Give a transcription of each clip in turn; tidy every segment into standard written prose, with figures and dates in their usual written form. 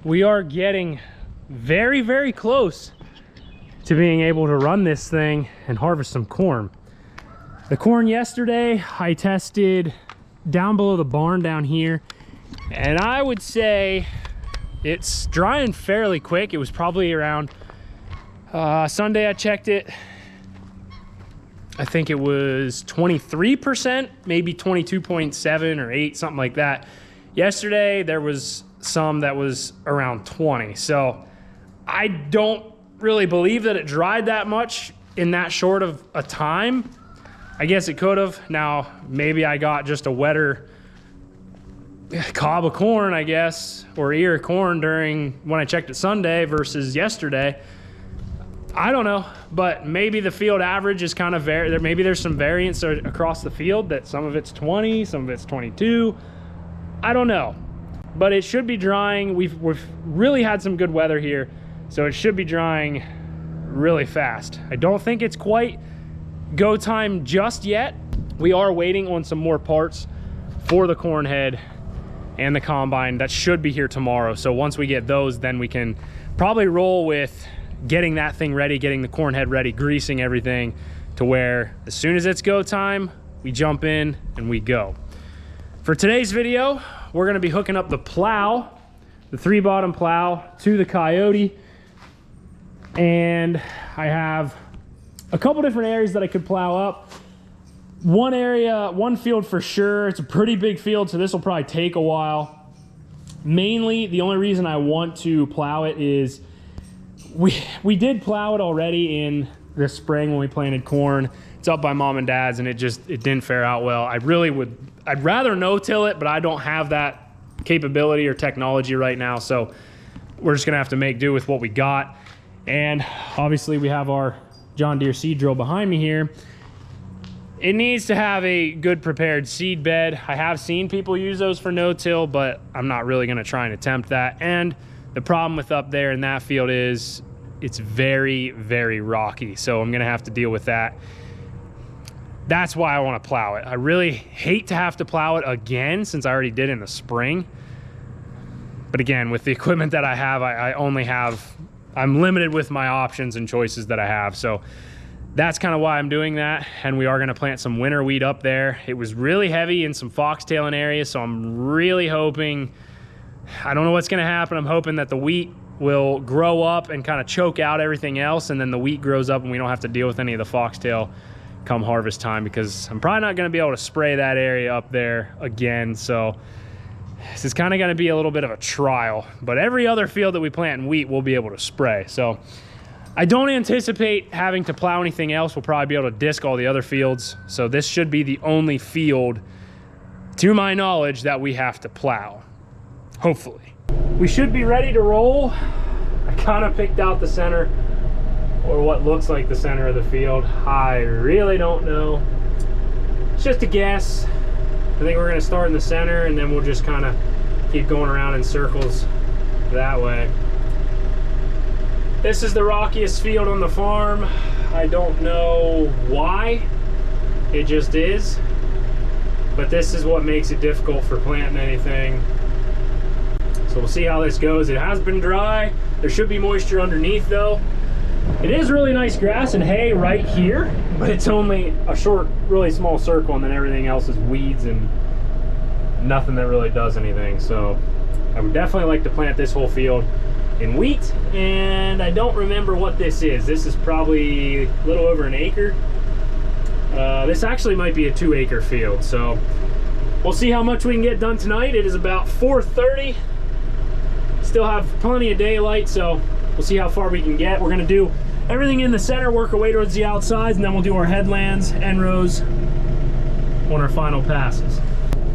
we are getting very, very close to being able to run this thing and harvest some corn. The corn yesterday, I tested down below the barn down here, and I would say it's drying fairly quick. It was probably around Sunday I checked it. I think it was 23%, maybe 22.7 or 8, something like that. Yesterday, there was some that was around 20. So I don't really believe that it dried that much in that short of a time. I guess it could have. Now, maybe I got just a wetter cob of corn, I guess, or ear of corn during when I checked it Sunday versus yesterday. I don't know, but maybe the field average is kind of maybe there's some variance across the field, that some of it's 20, some of it's 22. I don't know, but it should be drying. We've really had some good weather here, so it should be drying really fast. I don't think it's quite go time just yet. We are waiting on some more parts for the corn head and the combine that should be here tomorrow. So once we get those, then we can probably roll with getting that thing ready, getting the corn head ready, greasing everything to where as soon as it's go time, we jump in and we go. For today's video, we're gonna be hooking up the plow, the 3-bottom plow, to the Coyote. And I have a couple different areas that I could plow up. One area, one field for sure. It's a pretty big field, so this will probably take a while. Mainly, the only reason I want to plow it is we did plow it already in the spring when we planted corn. It's up by mom and dad's, and it didn't fare out well. I'd rather no-till it, but I don't have that capability or technology right now, so we're just gonna have to make do with what we got. And obviously we have our John Deere seed drill behind me here. It needs to have a good prepared seed bed. I have seen people use those for no-till, but I'm not really gonna try and attempt that. And the problem with up there in that field is it's very, very rocky. So I'm gonna have to deal with that. That's why I wanna plow it. I really hate to have to plow it again since I already did in the spring. But again, with the equipment that I have, I'm limited with my options and choices that I have. So that's kind of why I'm doing that. And we are gonna plant some winter wheat up there. It was really heavy in some foxtailing areas, so I'm really hoping, I don't know what's gonna happen. I'm hoping that the wheat will grow up and kind of choke out everything else, and then the wheat grows up and we don't have to deal with any of the foxtail come harvest time, because I'm probably not gonna be able to spray that area up there again. So this is kind of gonna be a little bit of a trial, but every other field that we plant in wheat we'll be able to spray. So I don't anticipate having to plow anything else. We'll probably be able to disc all the other fields. So this should be the only field, to my knowledge, that we have to plow. Hopefully. We should be ready to roll. I kind of picked out the center, or what looks like the center of the field. I really don't know. It's just a guess. I think we're gonna start in the center, and then we'll just kind of keep going around in circles that way. This is the rockiest field on the farm. I don't know why, it just is. But this is what makes it difficult for planting anything. So we'll see how this goes. It has been dry. There should be moisture underneath though. It is really nice grass and hay right here, but it's only a short, really small circle, and then everything else is weeds and nothing that really does anything. So I would definitely like to plant this whole field in wheat, and I don't remember what this is. This is probably a little over an acre. This actually might be a 2-acre field, so we'll see how much we can get done tonight. It is about 4:30. Still have plenty of daylight, so we'll see how far we can get. We're gonna do everything in the center, work our way towards the outsides, and then we'll do our headlands, end rows on our final passes.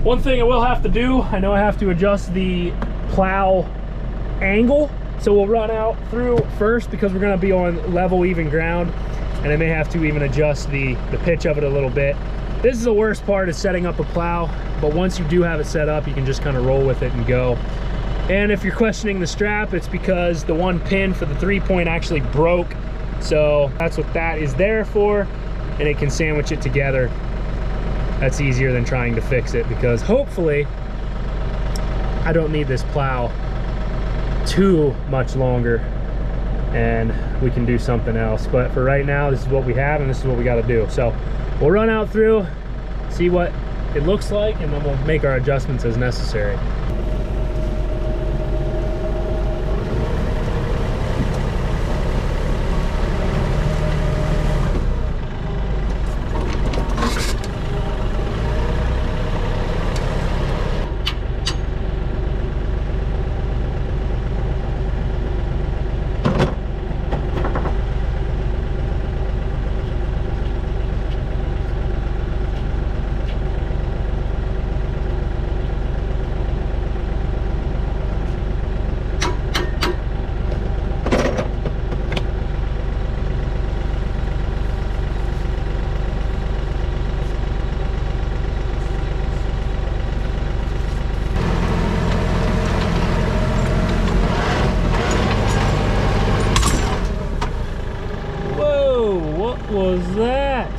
One thing I will have to do, I know I have to adjust the plow angle, so we'll run out through first because we're gonna be on level, even ground, and I may have to even adjust the pitch of it a little bit. This is the worst part, is setting up a plow, but once you do have it set up, you can just kind of roll with it and go. And if you're questioning the strap, it's because the one pin for the 3-point actually broke. So that's what that is there for, and it can sandwich it together. That's easier than trying to fix it, because hopefully I don't need this plow too much longer and we can do something else. But for right now, this is what we have and this is what we got to do. So we'll run out through, see what it looks like, and then we'll make our adjustments as necessary. Was that?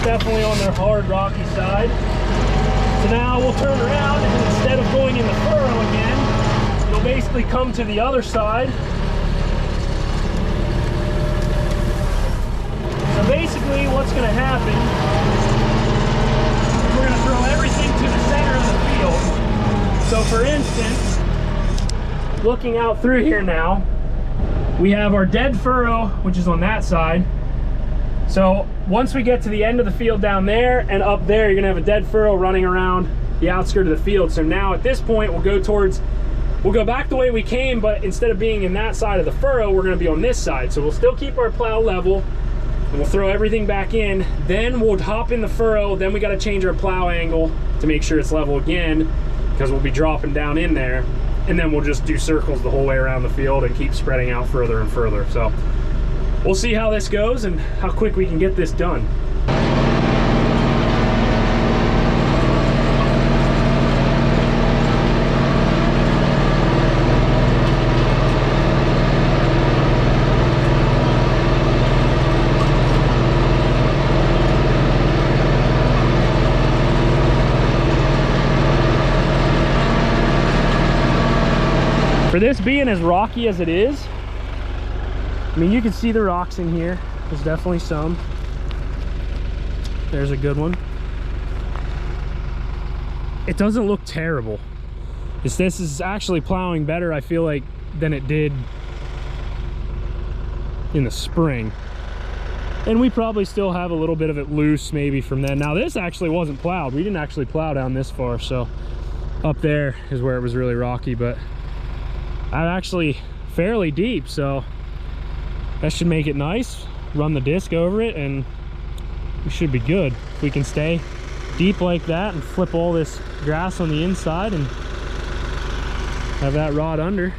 Definitely on their hard rocky side. So now we'll turn around and instead of going in the furrow again, you'll basically come to the other side. So basically what's going to happen is we're going to throw everything to the center of the field. So for instance, looking out through here now, we have our dead furrow, which is on that side. So once we get to the end of the field down there and up there, you're gonna have a dead furrow running around the outskirt of the field. So now at this point, we'll go back the way we came, but instead of being in that side of the furrow, we're gonna be on this side. So we'll still keep our plow level and we'll throw everything back in. Then we'll hop in the furrow. Then we gotta change our plow angle to make sure it's level again, because we'll be dropping down in there. And then we'll just do circles the whole way around the field and keep spreading out further and further. So we'll see how this goes and how quick we can get this done. For this being as rocky as it is, I mean, you can see the rocks in here. There's definitely some. There's a good one. It doesn't look terrible. This is actually plowing better, I feel like, than it did in the spring. And we probably still have a little bit of it loose maybe from then. Now this actually wasn't plowed. We didn't actually plow down this far, so up there is where it was really rocky, but I'm actually fairly deep, so that should make it nice. Run the disc over it and we should be good. If we can stay deep like that and flip all this grass on the inside and have that rod under.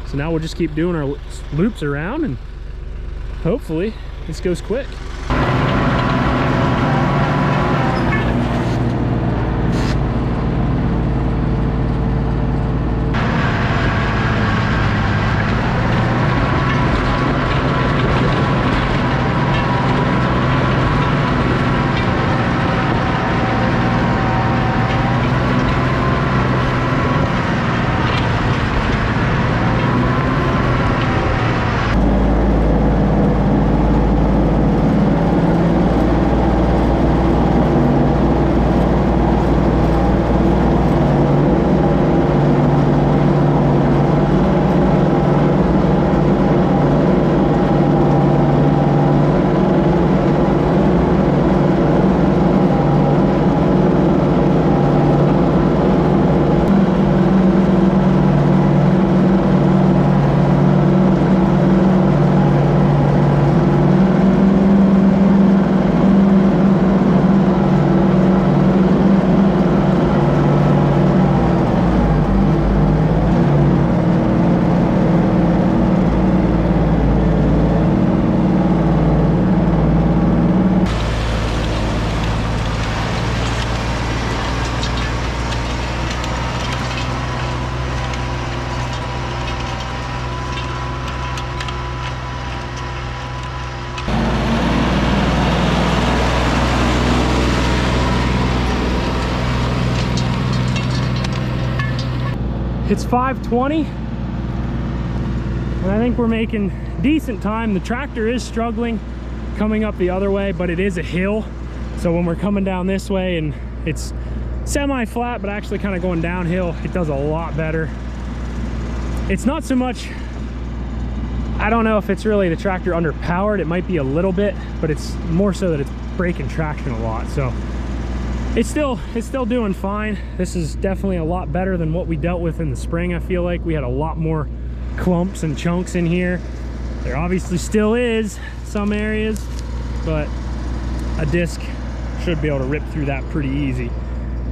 So now we'll just keep doing our loops around and hopefully this goes quick. It's 5:20, and I think we're making decent time. The tractor is struggling coming up the other way, but it is a hill. So when we're coming down this way and it's semi-flat, but actually kind of going downhill, it does a lot better. It's not so much, I don't know if it's really the tractor underpowered. It might be a little bit, but it's more so that it's breaking traction a lot. So it's still doing fine. This is definitely a lot better than what we dealt with in the spring. I feel like we had a lot more clumps and chunks in here. There obviously still is some areas, but a disc should be able to rip through that pretty easy.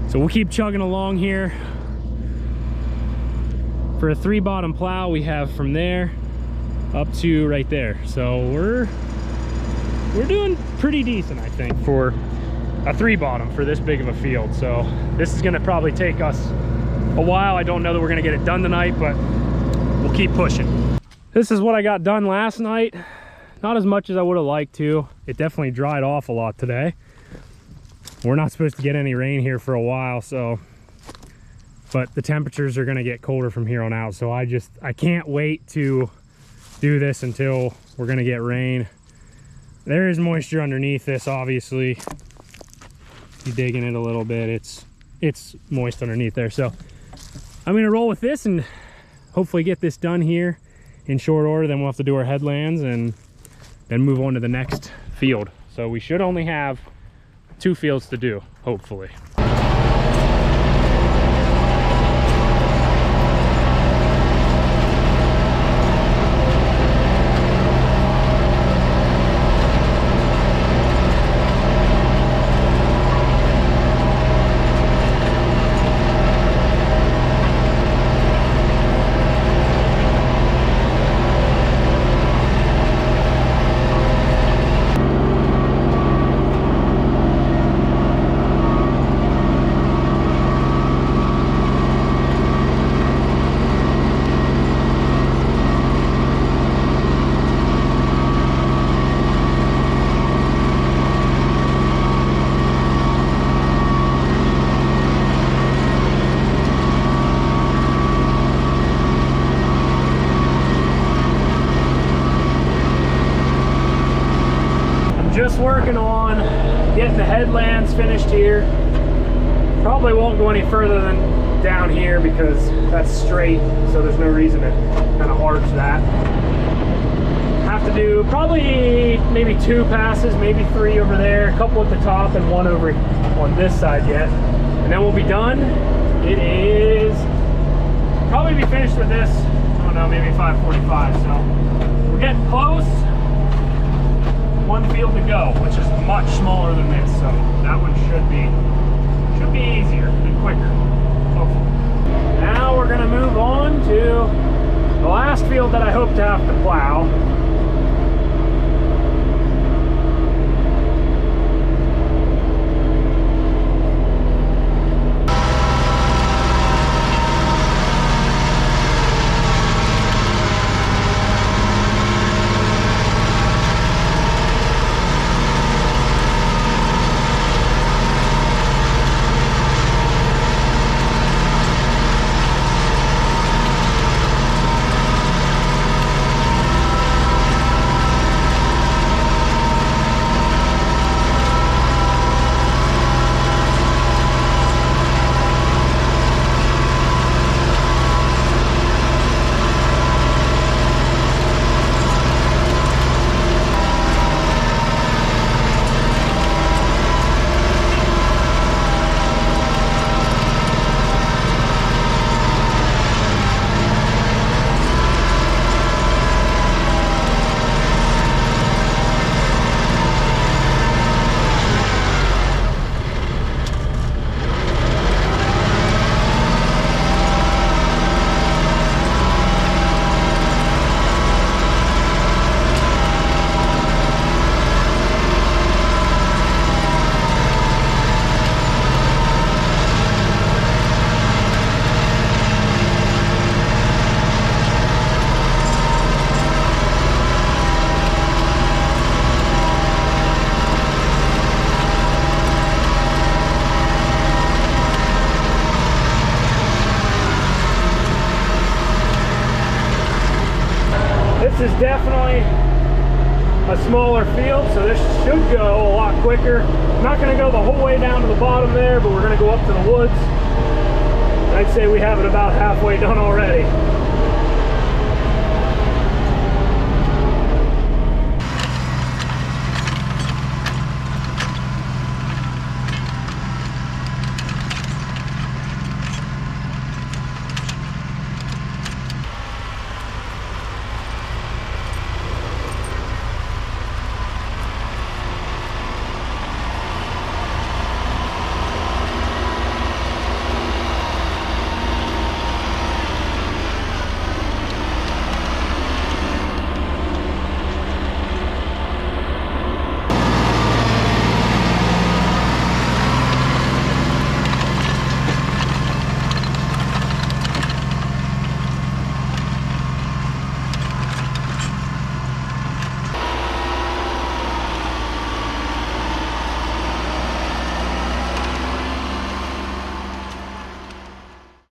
So we'll keep chugging along here. For a 3-bottom plow, we have from there up to right there. So we're doing pretty decent, I think, for a 3-bottom for this big of a field. So this is gonna probably take us a while. I don't know that we're gonna get it done tonight, but we'll keep pushing. This is what I got done last night. Not as much as I would have liked to. It definitely dried off a lot today. We're not supposed to get any rain here for a while, so, but the temperatures are gonna get colder from here on out. So I can't wait to do this until we're gonna get rain. There is moisture underneath this, obviously. You dig in it a little bit, it's moist underneath there. So I'm gonna roll with this and hopefully get this done here in short order. Then we'll have to do our headlands and then move on to the next field. So we should only have 2 fields to do, hopefully. Just working on getting the headlands finished here. Probably won't go any further than down here because that's straight, so there's no reason to kind of arch that. Have to do probably maybe 2 passes, maybe 3 over there, a couple at the top and 1 over on this side yet, and then we'll be done. It is probably be finished with this, I don't know, maybe 5:45. So we're getting close. 1 field to go, which is much smaller than this, so that one should be easier and quicker, hopefully. Now we're gonna move on to the last field that I hope to have to plow. is definitely a smaller field, so this should go a lot quicker. I'm not going to go the whole way down to the bottom there, but we're going to go up to the woods. I'd say we have it about halfway done already.